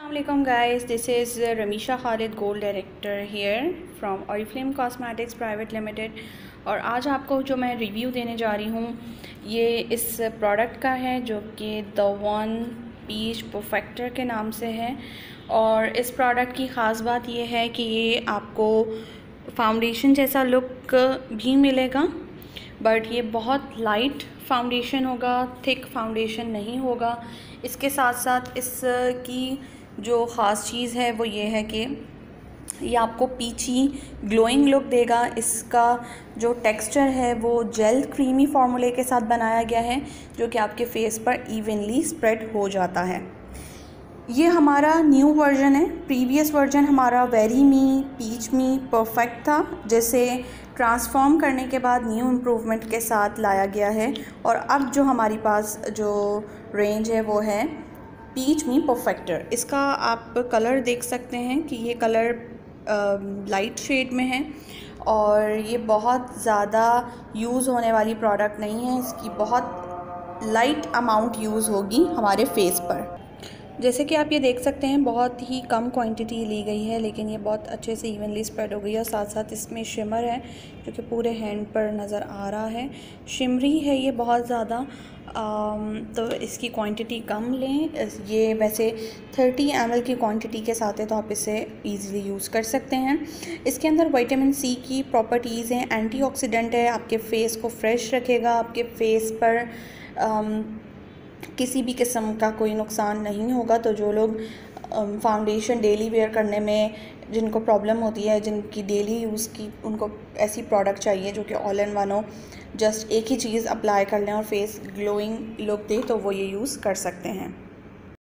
Assalamualaikum guys, this is Ramisha Khalid, Gold Director here from Oriflame Cosmetics Private Limited। और आज आपको जो मैं रिव्यू देने जा रही हूँ ये इस प्रोडक्ट का है जो कि द वन पीच परफेक्टर के नाम से है। और इस प्रोडक्ट की ख़ास बात ये है कि ये आपको फाउंडेशन जैसा लुक भी मिलेगा, बट ये बहुत लाइट फाउंडेशन होगा, थिक फाउंडेशन नहीं होगा। इसके साथ साथ इसकी जो ख़ास चीज़ है वो ये है कि ये आपको पीची ग्लोइंग लुक देगा। इसका जो टेक्सचर है वो जेल क्रीमी फार्मूले के साथ बनाया गया है जो कि आपके फेस पर इवनली स्प्रेड हो जाता है। ये हमारा न्यू वर्जन है। प्रीवियस वर्जन हमारा वेरी मी पीच मी परफेक्ट था, जिसे ट्रांसफॉर्म करने के बाद न्यू इम्प्रूवमेंट के साथ लाया गया है। और अब जो हमारे पास जो रेंज है वो है पीच मी परफेक्टर। इसका आप कलर देख सकते हैं कि ये कलर लाइट शेड में है और ये बहुत ज़्यादा यूज़ होने वाली प्रोडक्ट नहीं है। इसकी बहुत लाइट अमाउंट यूज़ होगी हमारे फेस पर। जैसे कि आप ये देख सकते हैं बहुत ही कम क्वांटिटी ली गई है, लेकिन ये बहुत अच्छे से इवनली स्प्रेड हो गई है। और साथ साथ इसमें शिमर है जो कि पूरे हैंड पर नज़र आ रहा है। शिमरी है ये बहुत ज़्यादा, तो इसकी क्वांटिटी कम लें। ये वैसे 30 ml की क्वांटिटी के साथ है, तो आप इसे इजीली यूज़ कर सकते हैं। इसके अंदर विटामिन सी की प्रॉपर्टीज़ हैं, एंटीऑक्सीडेंट है, आपके फेस को फ्रेश रखेगा, आपके फेस पर किसी भी किस्म का कोई नुकसान नहीं होगा। तो जो लोग फाउंडेशन डेली वेयर करने में जिनको प्रॉब्लम होती है, जिनकी डेली यूज़ की उनको ऐसी प्रोडक्ट चाहिए जो कि ऑल इन वन हो, जस्ट एक ही चीज़ अप्लाई कर लें और फेस ग्लोइंग लुक दे, तो वो ये यूज़ कर सकते हैं।